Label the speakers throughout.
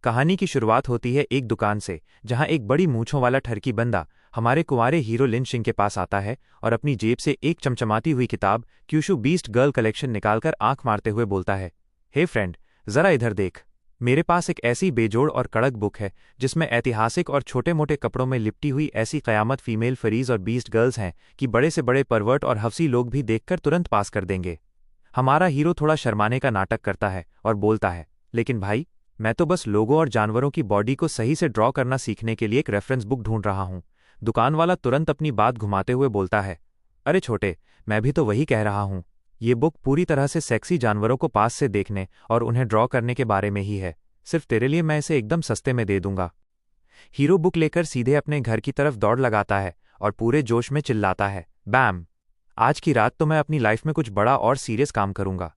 Speaker 1: कहानी की शुरुआत होती है एक दुकान से, जहां एक बड़ी मूंछों वाला ठरकी बंदा हमारे कुंवारे हीरो लिन शिंग के पास आता है और अपनी जेब से एक चमचमाती हुई किताब क्यूशू बीस्ट गर्ल कलेक्शन निकालकर आंख मारते हुए बोलता है, हे फ्रेंड, जरा इधर देख। मेरे पास एक ऐसी बेजोड़ और कड़क बुक है जिसमें ऐतिहासिक और छोटे मोटे कपड़ों में लिपटी हुई ऐसी कयामत फीमेल फरीज और बीस्ट गर्ल्स हैं कि बड़े से बड़े परवर्ट और हफ्सी लोग भी देखकर तुरंत पास कर देंगे। हमारा हीरो थोड़ा शर्माने का नाटक करता है और बोलता है, लेकिन भाई, मैं तो बस लोगों और जानवरों की बॉडी को सही से ड्रॉ करना सीखने के लिए एक रेफरेंस बुक ढूंढ रहा हूं। दुकान वाला तुरंत अपनी बात घुमाते हुए बोलता है, अरे छोटे, मैं भी तो वही कह रहा हूं। ये बुक पूरी तरह से सेक्सी जानवरों को पास से देखने और उन्हें ड्रॉ करने के बारे में ही है। सिर्फ तेरे लिए मैं इसे एकदम सस्ते में दे दूंगा। हीरो बुक लेकर सीधे अपने घर की तरफ दौड़ लगाता है और पूरे जोश में चिल्लाता है, बैम! आज की रात तो मैं अपनी लाइफ में कुछ बड़ा और सीरियस काम करूंगा।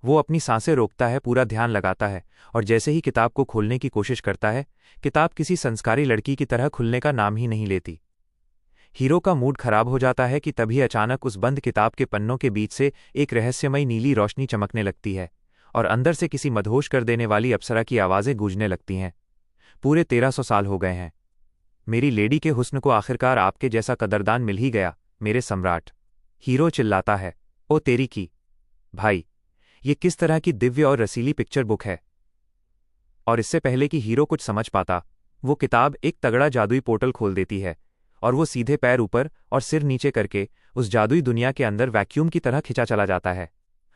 Speaker 1: वो अपनी सांसें रोकता है, पूरा ध्यान लगाता है और जैसे ही किताब को खोलने की कोशिश करता है, किताब किसी संस्कारी लड़की की तरह खुलने का नाम ही नहीं लेती। हीरो का मूड खराब हो जाता है कि तभी अचानक उस बंद किताब के पन्नों के बीच से एक रहस्यमयी नीली रोशनी चमकने लगती है और अंदर से किसी मदहोश कर देने वाली अप्सरा की आवाज़ें गूंजने लगती हैं। पूरे 1300 साल हो गए हैं। मेरी लेडी के हुस्न को आखिरकार आपके जैसा कदरदान मिल ही गया, मेरे सम्राट। हीरो चिल्लाता है, ओ तेरी की! भाई, ये किस तरह की दिव्य और रसीली पिक्चर बुक है? और इससे पहले कि हीरो कुछ समझ पाता, वो किताब एक तगड़ा जादुई पोर्टल खोल देती है और वो सीधे पैर ऊपर और सिर नीचे करके उस जादुई दुनिया के अंदर वैक्यूम की तरह खिंचा चला जाता है।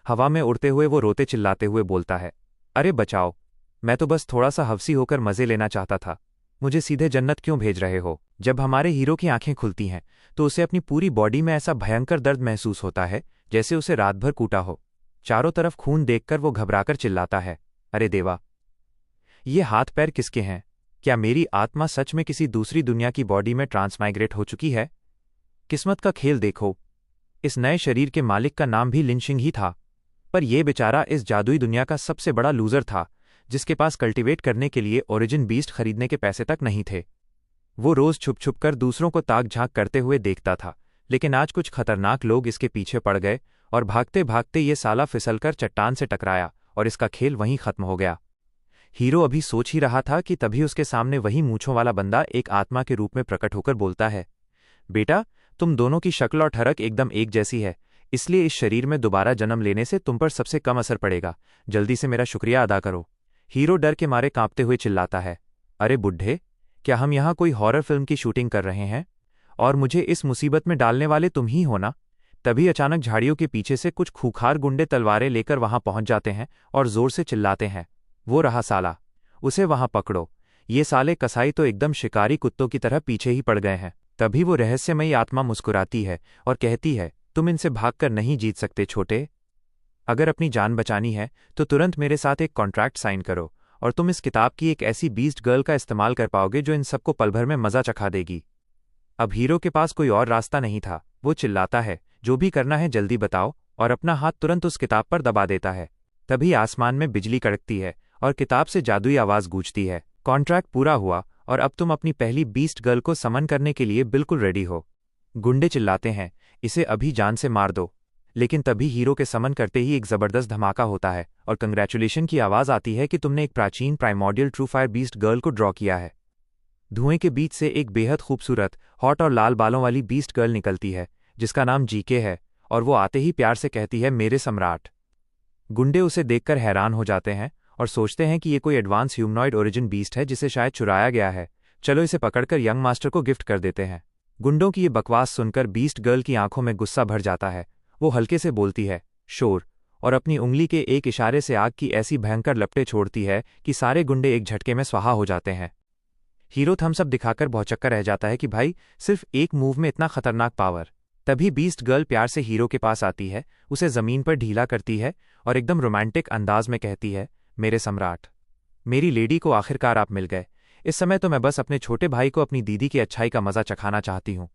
Speaker 1: हवा में उड़ते हुए वो रोते चिल्लाते हुए बोलता है, अरे बचाओ, मैं तो बस थोड़ा सा हफ्सी होकर मजे लेना चाहता था। मुझे सीधे जन्नत क्यों भेज रहे हो? जब हमारे हीरो की आंखें खुलती हैं तो उसे अपनी पूरी बॉडी में ऐसा भयंकर दर्द महसूस होता है जैसे उसे रात भर कूटा हो। चारों तरफ खून देखकर वो घबराकर चिल्लाता है, अरे देवा! ये हाथ पैर किसके हैं? क्या मेरी आत्मा सच में किसी दूसरी दुनिया की बॉडी में ट्रांसमाइग्रेट हो चुकी है? किस्मत का खेल देखो, इस नए शरीर के मालिक का नाम भी लिन शिंग ही था, पर यह बेचारा इस जादुई दुनिया का सबसे बड़ा लूजर था जिसके पास कल्टीवेट करने के लिए ओरिजिन बीस्ट खरीदने के पैसे तक नहीं थे। वो रोज छुप छुप कर दूसरों को ताक झांक करते हुए देखता था, लेकिन आज कुछ खतरनाक लोग इसके पीछे पड़ गए और भागते भागते ये साला फिसलकर चट्टान से टकराया और इसका खेल वहीं खत्म हो गया। हीरो अभी सोच ही रहा था कि तभी उसके सामने वही मूंछों वाला बंदा एक आत्मा के रूप में प्रकट होकर बोलता है, बेटा, तुम दोनों की शक्ल और ठरक एकदम एक जैसी है, इसलिए इस शरीर में दोबारा जन्म लेने से तुम पर सबसे कम असर पड़ेगा। जल्दी से मेरा शुक्रिया अदा करो। हीरो डर के मारे कांपते हुए चिल्लाता है, अरे बुड्ढे, क्या हम यहाँ कोई हॉरर फिल्म की शूटिंग कर रहे हैं? और मुझे इस मुसीबत में डालने वाले तुम ही हो ना? तभी अचानक झाड़ियों के पीछे से कुछ खूंखार गुंडे तलवारें लेकर वहां पहुंच जाते हैं और जोर से चिल्लाते हैं, वो रहा साला, उसे वहां पकड़ो। ये साले कसाई तो एकदम शिकारी कुत्तों की तरह पीछे ही पड़ गए हैं। तभी वो रहस्यमयी आत्मा मुस्कुराती है और कहती है, तुम इनसे भागकर नहीं जीत सकते छोटे। अगर अपनी जान बचानी है तो तुरंत मेरे साथ एक कॉन्ट्रैक्ट साइन करो और तुम इस किताब की एक ऐसी बीस्ट गर्ल का इस्तेमाल कर पाओगे जो इन सबको पल भर में मजा चखा देगी। अब हीरो के पास कोई और रास्ता नहीं था। वो चिल्लाता है, जो भी करना है जल्दी बताओ, और अपना हाथ तुरंत उस किताब पर दबा देता है। तभी आसमान में बिजली कड़कती है और किताब से जादुई आवाज गूंजती है, कॉन्ट्रैक्ट पूरा हुआ और अब तुम अपनी पहली बीस्ट गर्ल को समन करने के लिए बिल्कुल रेडी हो। गुंडे चिल्लाते हैं, इसे अभी जान से मार दो। लेकिन तभी हीरो के समन करते ही एक जबरदस्त धमाका होता है और कंग्रेचुलेशन की आवाज आती है कि तुमने एक प्राचीन primordial true fire beast girl को ड्रॉ किया है। धुएं के बीच से एक बेहद खूबसूरत, हॉट और लाल बालों वाली बीस्ट गर्ल निकलती है जिसका नाम जीके है और वो आते ही प्यार से कहती है, मेरे सम्राट। गुंडे उसे देखकर हैरान हो जाते हैं और सोचते हैं कि ये कोई एडवांस ह्यूमनॉइड ओरिजिन बीस्ट है जिसे शायद चुराया गया है। चलो इसे पकड़कर यंग मास्टर को गिफ्ट कर देते हैं। गुंडों की ये बकवास सुनकर बीस्ट गर्ल की आंखों में गुस्सा भर जाता है। वो हल्के से बोलती है, शोर, और अपनी उंगली के एक इशारे से आग की ऐसी भयंकर लपटें छोड़ती है कि सारे गुंडे एक झटके में स्वाहा हो जाते हैं। हीरो थम्स अप दिखाकर भौचक्का रह जाता है कि भाई, सिर्फ एक मूव में इतना खतरनाक पावर। तभी बीस्ट गर्ल प्यार से हीरो के पास आती है, उसे जमीन पर ढीला करती है और एकदम रोमांटिक अंदाज में कहती है, मेरे सम्राट, मेरी लेडी को आखिरकार आप मिल गए। इस समय तो मैं बस अपने छोटे भाई को अपनी दीदी की अच्छाई का मजा चखाना चाहती हूँ।